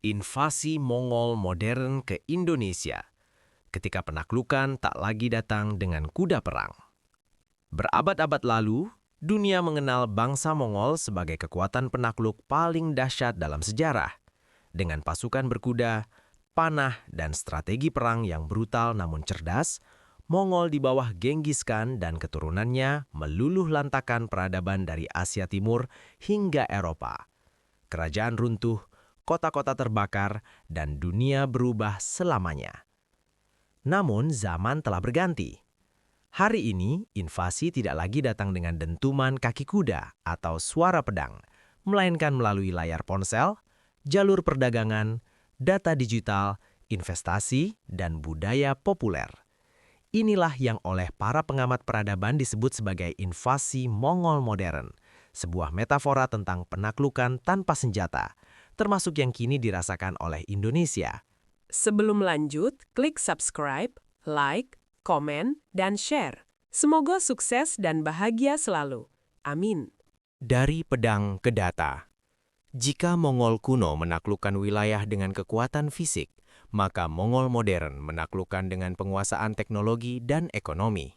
Invasi Mongol modern ke Indonesia ketika penaklukan tak lagi datang dengan kuda perang. Berabad-abad lalu, dunia mengenal bangsa Mongol sebagai kekuatan penakluk paling dahsyat dalam sejarah, dengan pasukan berkuda, panah, dan strategi perang yang brutal namun cerdas. Mongol di bawah Genghis Khan dan keturunannya meluluh lantakan peradaban dari Asia Timur hingga Eropa. Kerajaan runtuh, kota-kota terbakar, dan dunia berubah selamanya. Namun zaman telah berganti. Hari ini, invasi tidak lagi datang dengan dentuman kaki kuda atau suara pedang, melainkan melalui layar ponsel, jalur perdagangan, data digital, investasi, dan budaya populer. Inilah yang oleh para pengamat peradaban disebut sebagai invasi Mongol modern, sebuah metafora tentang penaklukan tanpa senjata, termasuk yang kini dirasakan oleh Indonesia. Sebelum lanjut, klik subscribe, like, komen, dan share. Semoga sukses dan bahagia selalu. Amin. Dari pedang ke data. Jika Mongol kuno menaklukkan wilayah dengan kekuatan fisik, maka Mongol modern menaklukkan dengan penguasaan teknologi dan ekonomi.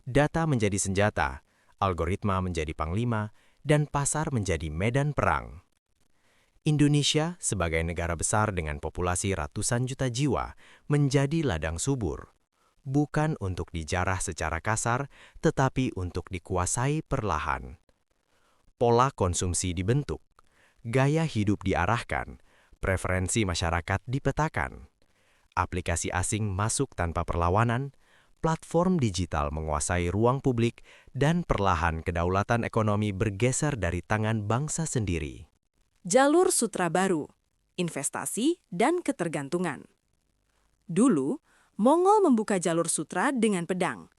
Data menjadi senjata, algoritma menjadi panglima, dan pasar menjadi medan perang. Indonesia sebagai negara besar dengan populasi ratusan juta jiwa menjadi ladang subur. Bukan untuk dijarah secara kasar, tetapi untuk dikuasai perlahan. Pola konsumsi dibentuk, gaya hidup diarahkan, preferensi masyarakat dipetakan. Aplikasi asing masuk tanpa perlawanan, platform digital menguasai ruang publik, dan perlahan kedaulatan ekonomi bergeser dari tangan bangsa sendiri. Jalur sutra baru, investasi dan ketergantungan. Dulu, Mongol membuka jalur sutra dengan pedang.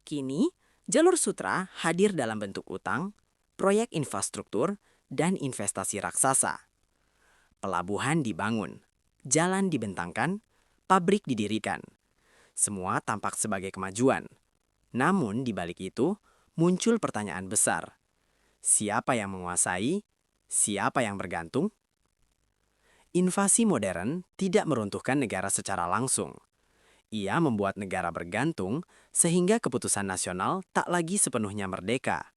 Kini, jalur sutra hadir dalam bentuk utang, proyek infrastruktur, dan investasi raksasa. Pelabuhan dibangun, jalan dibentangkan, pabrik didirikan. Semua tampak sebagai kemajuan. Namun di balik itu, muncul pertanyaan besar. Siapa yang menguasai? Siapa yang bergantung? Invasi modern tidak meruntuhkan negara secara langsung. Ia membuat negara bergantung sehingga keputusan nasional tak lagi sepenuhnya merdeka.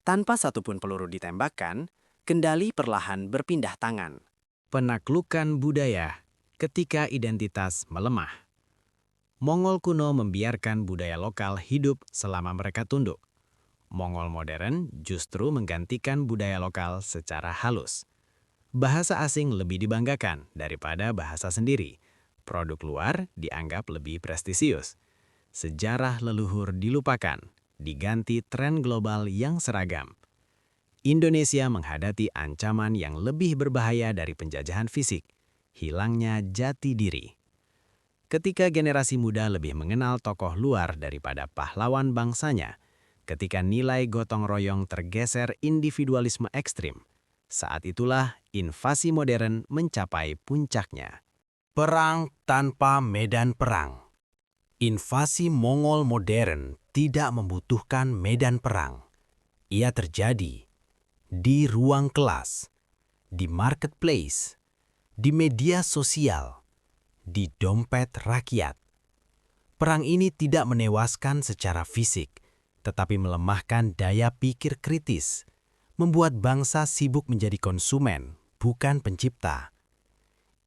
Tanpa satupun peluru ditembakkan, kendali perlahan berpindah tangan. Penaklukan budaya ketika identitas melemah. Mongol kuno membiarkan budaya lokal hidup selama mereka tunduk. Mongol modern justru menggantikan budaya lokal secara halus. Bahasa asing lebih dibanggakan daripada bahasa sendiri. Produk luar dianggap lebih prestisius. Sejarah leluhur dilupakan, diganti tren global yang seragam. Indonesia menghadapi ancaman yang lebih berbahaya dari penjajahan fisik, hilangnya jati diri. Ketika generasi muda lebih mengenal tokoh luar daripada pahlawan bangsanya, ketika nilai gotong royong tergeser individualisme ekstrim, saat itulah invasi modern mencapai puncaknya. Perang tanpa medan perang. Invasi Mongol modern tidak membutuhkan medan perang. Ia terjadi di ruang kelas, di marketplace, di media sosial, di dompet rakyat. Perang ini tidak menewaskan secara fisik, tetapi melemahkan daya pikir kritis, membuat bangsa sibuk menjadi konsumen, bukan pencipta.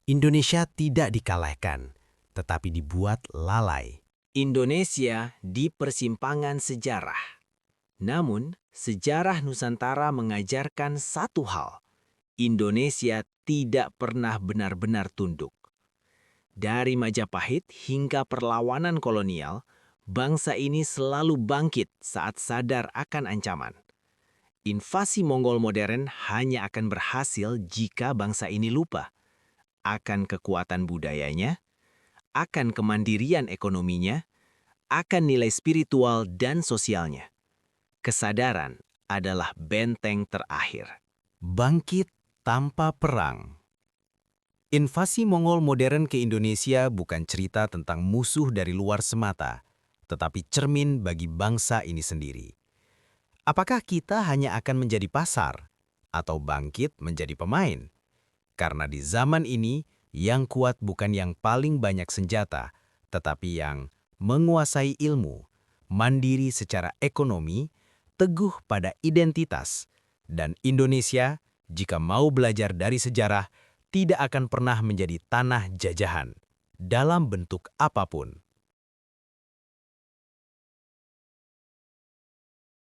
Indonesia tidak dikalahkan, tetapi dibuat lalai. Indonesia di persimpangan sejarah. Namun, sejarah Nusantara mengajarkan satu hal. Indonesia tidak pernah benar-benar tunduk. Dari Majapahit hingga perlawanan kolonial, bangsa ini selalu bangkit saat sadar akan ancaman. Invasi Mongol modern hanya akan berhasil jika bangsa ini lupa akan kekuatan budayanya, akan kemandirian ekonominya, akan nilai spiritual dan sosialnya. Kesadaran adalah benteng terakhir. Bangkit tanpa perang. Invasi Mongol modern ke Indonesia bukan cerita tentang musuh dari luar semata, tetapi cermin bagi bangsa ini sendiri. Apakah kita hanya akan menjadi pasar, atau bangkit menjadi pemain? Karena di zaman ini, yang kuat bukan yang paling banyak senjata, tetapi yang menguasai ilmu, mandiri secara ekonomi, teguh pada identitas. Dan Indonesia, jika mau belajar dari sejarah, tidak akan pernah menjadi tanah jajahan, dalam bentuk apapun.